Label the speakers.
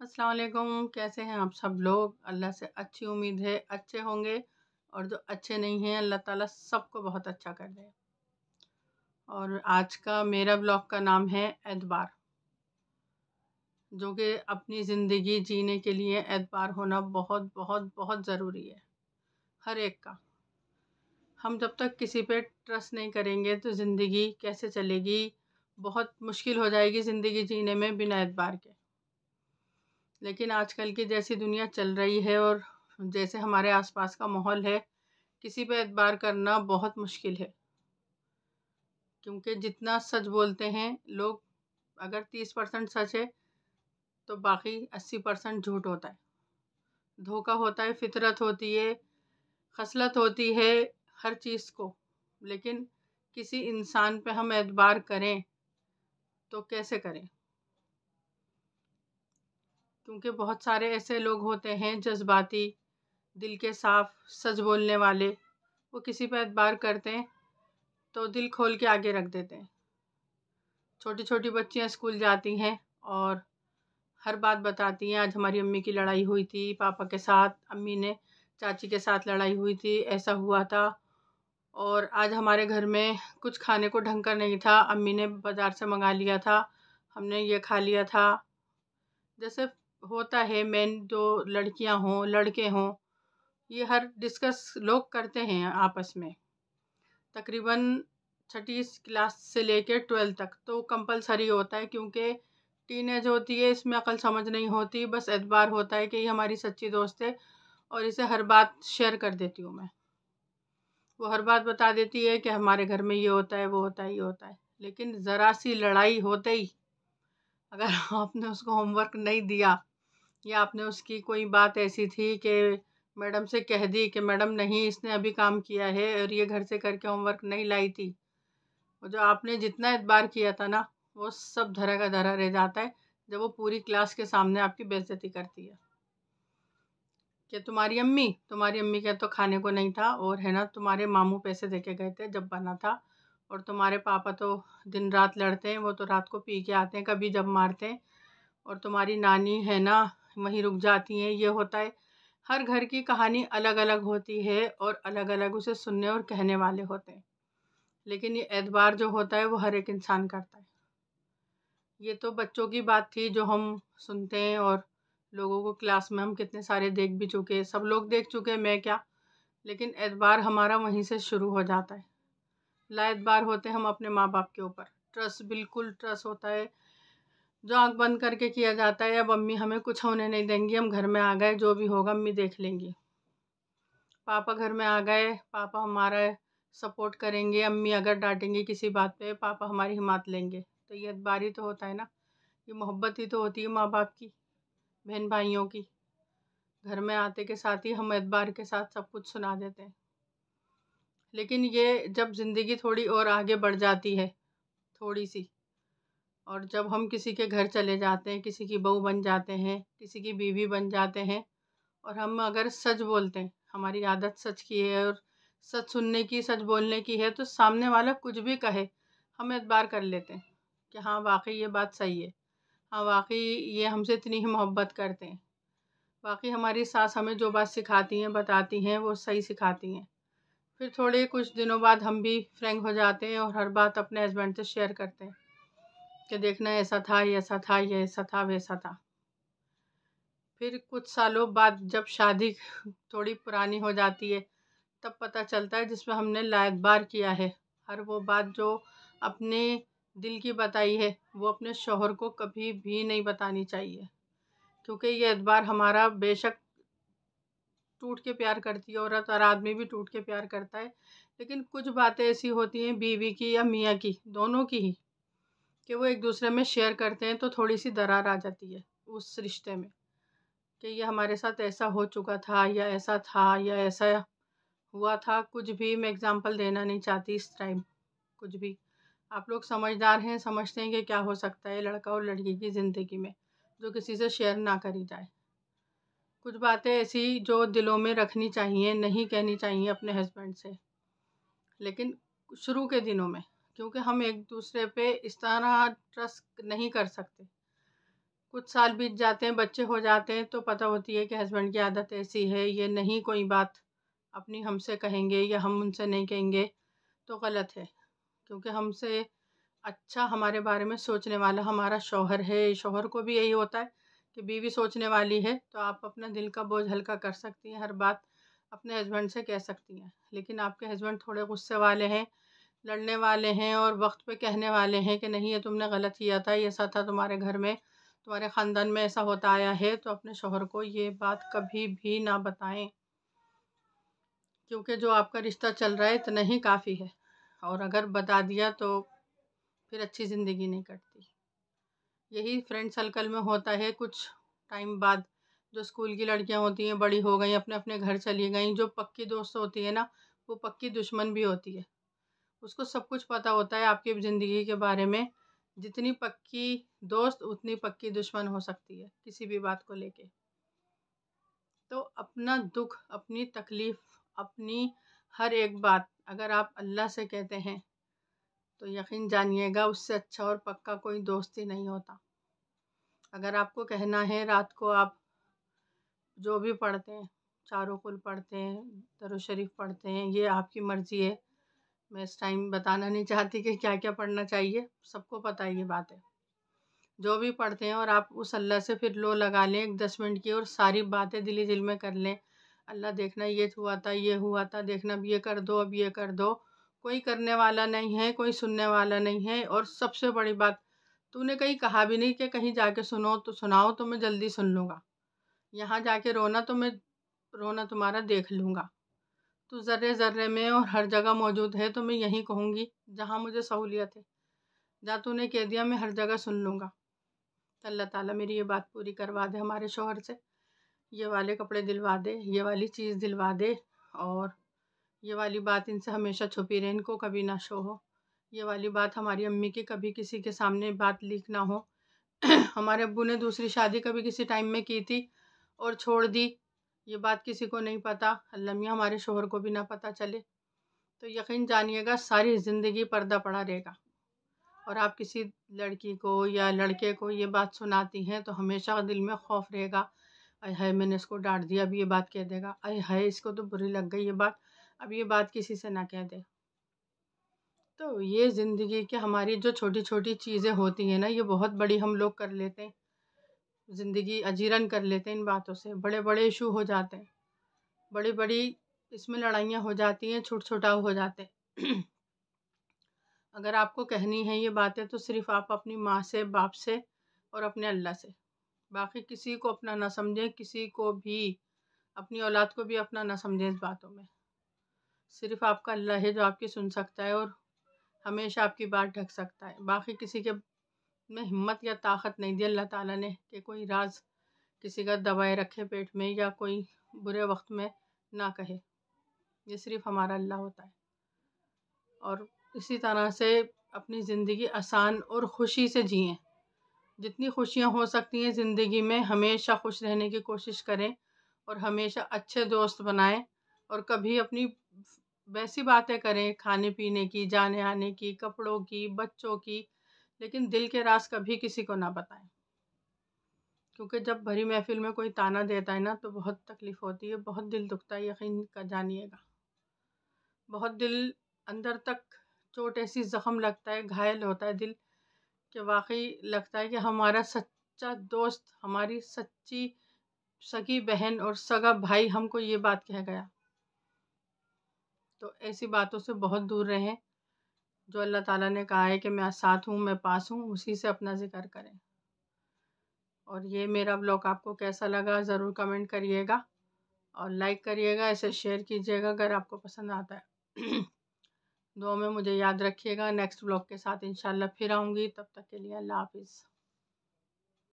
Speaker 1: अस्सलाम वालेकुम। कैसे हैं आप सब लोग? अल्लाह से अच्छी उम्मीद है अच्छे होंगे, और जो अच्छे नहीं हैं अल्लाह ताला सबको बहुत अच्छा कर दे। और आज का मेरा ब्लॉग का नाम है एतबार, जो कि अपनी ज़िंदगी जीने के लिए एतबार होना बहुत बहुत बहुत ज़रूरी है, हर एक का। हम जब तक किसी पे ट्रस्ट नहीं करेंगे तो ज़िंदगी कैसे चलेगी? बहुत मुश्किल हो जाएगी ज़िंदगी जीने में बिना एतबार के। लेकिन आजकल की जैसी दुनिया चल रही है और जैसे हमारे आसपास का माहौल है, किसी पे एतबार करना बहुत मुश्किल है। क्योंकि जितना सच बोलते हैं लोग, अगर 30% सच है तो बाकी 80% झूठ होता है, धोखा होता है, फितरत होती है, खसलत होती है हर चीज़ को। लेकिन किसी इंसान पे हम एतबार करें तो कैसे करें? क्योंकि बहुत सारे ऐसे लोग होते हैं जज्बाती, दिल के साफ, सच बोलने वाले। वो किसी पे एतबार करते हैं तो दिल खोल के आगे रख देते हैं। छोटी छोटी बच्चियां स्कूल जाती हैं और हर बात बताती हैं, आज हमारी अम्मी की लड़ाई हुई थी पापा के साथ, अम्मी ने चाची के साथ लड़ाई हुई थी, ऐसा हुआ था। और आज हमारे घर में कुछ खाने को ढंग का नहीं था, अम्मी ने बाज़ार से मंगा लिया था, हमने ये खा लिया था। जैसे होता है, मेन जो लड़कियां हों लड़के हों, ये हर डिस्कस लोग करते हैं आपस में। तकरीबन छठी क्लास से लेकर 12th तक तो कंपलसरी होता है, क्योंकि टीनेज होती है, इसमें अकल समझ नहीं होती, बस एतबार होता है कि ये हमारी सच्ची दोस्त है और इसे हर बात शेयर कर देती हूँ मैं। वो हर बात बता देती है कि हमारे घर में ये होता है, वो होता है, ये होता है। लेकिन ज़रा सी लड़ाई होते ही अगर आपने उसको होमवर्क नहीं दिया, या आपने उसकी कोई बात ऐसी थी कि मैडम से कह दी कि मैडम नहीं, इसने अभी काम किया है और ये घर से करके होमवर्क नहीं लाई थी, और जो आपने जितना एतबार किया था ना, वो सब धरा का धरा रह जाता है जब वो पूरी क्लास के सामने आपकी बेइज्जती करती है कि तुम्हारी अम्मी का तो खाने को नहीं था, और है ना, तुम्हारे मामू पैसे देके गए थे जब बना था, और तुम्हारे पापा तो दिन रात लड़ते हैं, वो तो रात को पी के आते हैं कभी जब मारते हैं, और तुम्हारी नानी है ना वहीं रुक जाती हैं, ये होता है। हर घर की कहानी अलग अलग होती है और अलग अलग उसे सुनने और कहने वाले होते हैं। लेकिन ये एतबार जो होता है वो हर एक इंसान करता है। ये तो बच्चों की बात थी जो हम सुनते हैं, और लोगों को क्लास में हम कितने सारे देख भी चुके हैं, सब लोग देख चुके हैं, मैं क्या। लेकिन एतबार हमारा वहीं से शुरू हो जाता है। ला एतबार होते हैं हम अपने माँ बाप के ऊपर। ट्रस्ट, बिल्कुल ट्रस्ट होता है जो आंख बंद करके किया जाता है। अब अम्मी हमें कुछ होने नहीं देंगी, हम घर में आ गए, जो भी होगा अम्मी देख लेंगी। पापा घर में आ गए, पापा हमारा सपोर्ट करेंगे, अम्मी अगर डांटेंगी किसी बात पे, पापा हमारी हिम्मत लेंगे। तो ये एतबार ही तो होता है ना, ये मोहब्बत ही तो होती है माँ बाप की, बहन भाइयों की। घर में आते के साथ ही हम एतबार के साथ सब कुछ सुना देते हैं। लेकिन ये जब ज़िंदगी थोड़ी और आगे बढ़ जाती है, थोड़ी सी, और जब हम किसी के घर चले जाते हैं, किसी की बहू बन जाते हैं, किसी की बीवी बन जाते हैं, और हम अगर सच बोलते हैं, हमारी आदत सच की है और सच सुनने की, सच बोलने की है, तो सामने वाला कुछ भी कहे हम एतबार कर लेते हैं कि हाँ वाकई ये बात सही है, हाँ वाकई ये हमसे इतनी ही मोहब्बत करते हैं, वाकई हमारी सास हमें जो बात सिखाती हैं बताती हैं वो सही सिखाती हैं। फिर थोड़े कुछ दिनों बाद हम भी फ्रैंक हो जाते हैं और हर बात अपने हस्बैंड से शेयर करते हैं कि देखना ऐसा था, ये ऐसा था, ये ऐसा था, वैसा था। फिर कुछ सालों बाद जब शादी थोड़ी पुरानी हो जाती है, तब पता चलता है जिसमें हमने लाएतबार किया है, हर वो बात जो अपने दिल की बताई है, वो अपने शौहर को कभी भी नहीं बतानी चाहिए। क्योंकि ये एतबार हमारा, बेशक टूट के प्यार करती है औरत और आदमी भी टूट के प्यार करता है, लेकिन कुछ बातें ऐसी होती हैं बीवी की या मियाँ की, दोनों की ही, कि वो एक दूसरे में शेयर करते हैं तो थोड़ी सी दरार आ जाती है उस रिश्ते में, कि ये हमारे साथ ऐसा हो चुका था, या ऐसा था, या ऐसा हुआ था। कुछ भी मैं एग्जांपल देना नहीं चाहती इस टाइम, कुछ भी। आप लोग समझदार हैं, समझते हैं कि क्या हो सकता है लड़का और लड़की की ज़िंदगी में, जो किसी से शेयर ना करी जाए। कुछ बातें ऐसी जो दिलों में रखनी चाहिए, नहीं कहनी चाहिए अपने हस्बैंड से, लेकिन शुरू के दिनों में, क्योंकि हम एक दूसरे पे इस तरह ट्रस्ट नहीं कर सकते। کچھ سال بیت جاتے ہیں، بچے ہو جاتے ہیں، تو پتہ ہوتی ہے کہ ہسبینڈ کی عادت ایسی ہے، یہ نہیں کوئی بات اپنی ہم سے کہیں گے یا ہم ان سے نہیں کہیں گے تو غلط ہے، کیونکہ ہم سے اچھا ہمارے بارے میں سوچنے والا ہمارا شوہر ہے۔ شوہر کو بھی یہی ہوتا ہے کہ بیوی سوچنے والی ہے تو آپ اپنا دل کا بوجھ ہلکا کر سکتی ہیں، ہر بات اپنے ہسبینڈ سے کہہ سکتی ہیں۔ لیکن آپ کے ہسبینڈ تھوڑے غصے والے ہیں، لڑنے والے ہیں اور وقت پہ کہنے والے ہیں کہ نہیں یہ تم نے غلط کیا تھا، یہ ایسا تھا تمہارے گھر میں، تمہارے خاندان میں ایسا ہوتا آیا ہے، تو اپنے شوہر کو یہ بات کبھی بھی نہ بتائیں، کیونکہ جو آپ کا رشتہ چل رہا ہے اتنا ہی کافی ہے، اور اگر بتا دیا تو پھر اچھی زندگی نہیں کٹتی۔ یہی فرینڈ سرکل میں ہوتا ہے، کچھ ٹائم بعد جو اسکول کی لڑکیاں ہوتی ہیں بڑی ہو گئیں، اپنے اپنے گھر چلی گئیں، جو پکی دوست ہوتی ہے نا وہ پکی دشمن بھی ہوتی ہے، اس کو سب کچھ پتہ ہوتا ہے آپ کی زندگی کے بارے میں، جتنی پکی دوست اتنی پکی دشمن ہو سکتی ہے کسی بھی بات کو لے کے۔ تو اپنا دکھ، اپنی تکلیف، اپنی ہر ایک بات اگر آپ اللہ سے کہتے ہیں تو یقین جانیے گا اس سے اچھا اور پکا کوئی دوست ہی نہیں ہوتا۔ اگر آپ کو کہنا ہے رات کو آپ جو بھی پڑھتے ہیں، چاروں کل پڑھتے ہیں، درود شریف پڑھتے ہیں، یہ آپ کی مرضی ہے، میں اس ٹائم بتانا نہیں چاہتی کہ کیا کیا پڑھنا چاہیے، سب کو پتہ ہے یہ بات ہے، جو بھی پڑھتے ہیں، اور آپ اس اللہ سے پھر لو لگا لیں 10 منٹ کی اور ساری باتیں دل ہی دل میں کر لیں، اللہ دیکھنا یہ ہوا تھا، یہ ہوا تھا، دیکھنا اب یہ کر دو، اب یہ کر دو، کوئی کرنے والا نہیں ہے، کوئی سننے والا نہیں ہے، اور سب سے بڑی بات تو نے کہیں کہا بھی نہیں کہ کہیں جا کے سنو تو سناؤ تو میں جلدی سن لوں گا، یہاں جا کے رونا تو میں رونا تمہارا دیکھ لوں گا، تو ذرے ذرے میں اور ہر جگہ موجود ہے تو میں یہیں کہوں گی جہاں مجھے سہولیت ہے، جہاں تو نے کہہ دیا میں ہر جگہ سن لوں گا، تو اللہ تعالیٰ میری یہ بات پوری کروا دے ہمارے شوہر سے، یہ والے کپڑے دلوا دے، یہ والی چیز دلوا دے، اور یہ والی بات ان سے ہمیشہ چھپی رہے، ان کو کبھی نہ شو ہو، یہ والی بات ہماری امی کی کبھی کسی کے سامنے بات لیک نہ ہو، ہمارے ابو نے دوسری شادی کبھی کسی ٹائم میں کی تھی اور چھوڑ دی، یہ بات کسی کو نہیں پتہ، اللہ میاں ہمارے شوہر کو بھی نہ پتہ چلے، تو یقین جانیے گا ساری زندگی پردہ پڑا رہے گا، اور آپ کسی لڑکی کو یا لڑکے کو یہ بات سناتی ہیں تو ہمیشہ دل میں خوف رہے گا، اے ہائے میں نے اس کو ڈانٹ دیا، اب یہ بات کہہ دے گا، اے ہائے اس کو تو بری لگ گئی یہ بات، اب یہ بات کسی سے نہ کہہ دے۔ تو یہ زندگی کے ہماری جو چھوٹی چھوٹی چیزیں ہوتی ہیں نا یہ بہت بڑی ہم لوگ کر لیتے ہیں، زندگی اجیرن کر لیتے ہیں ان باتوں سے، بڑے بڑے ایشو ہو جاتے ہیں، بڑی بڑی اس میں لڑائیاں ہو جاتی ہیں، چھوٹ چھوٹاؤ ہو جاتے ہیں۔ اگر آپ کو کہنی ہے یہ باتیں تو صرف آپ اپنی ماں سے، باپ سے اور اپنے اللہ سے، باقی کسی کو اپنا نہ سمجھیں، کسی کو بھی اپنی اولاد کو بھی اپنا نہ سمجھیں اس باتوں میں، صرف آپ کا اللہ ہے جو آپ کی سن سکتا ہے اور ہمیشہ آپ کی بات ڈھک سکتا ہے، باقی کسی کے میں ہمت یا طاقت نہیں دی اللہ تعالیٰ نے کہ کوئی راز کسی کا دبائے رکھے پیٹ میں یا کوئی برے وقت میں نہ کہے، یہ صرف ہمارا اللہ ہوتا ہے، اور اسی طرح سے اپنی زندگی آسان اور خوشی سے جئیں، جتنی خوشیاں ہو سکتی ہیں زندگی میں ہمیشہ خوش رہنے کی کوشش کریں، اور ہمیشہ اچھے دوست بنائیں، اور کبھی اپنی ویسی باتیں کریں کھانے پینے کی، جانے آنے کی، کپڑوں کی، بچوں کی، لیکن دل کے راز کبھی کسی کو نہ بتائیں، کیونکہ جب بھری محفل میں کوئی تانا دیتا ہے نا تو بہت تکلیف ہوتی ہے، بہت دل دکھتا ہے، یقین کا جانیے گا، بہت دل اندر تک چوٹ ایسی زخم لگتا ہے، گھائل ہوتا ہے دل کہ واقعی لگتا ہے کہ ہمارا سچا دوست، ہماری سچی سگی بہن اور سگا بھائی ہم کو یہ بات کہہ گیا، تو ایسی باتوں سے بہت دور رہیں، جو اللہ تعالیٰ نے کہا ہے کہ میں ساتھ ہوں، میں پاس ہوں، اسی سے اپنا ذکر کریں۔ اور یہ میرا بلاگ آپ کو کیسا لگا ضرور کمنٹ کریے گا، اور لائک کریے گا، اسے شیئر کیجیے گا اگر آپ کو پسند آتا ہے۔ دعا میں مجھے یاد رکھیے گا، نیکسٹ بلاگ کے ساتھ انشاءاللہ پھر آؤں گی، تب تک کے لیے اللہ حافظ۔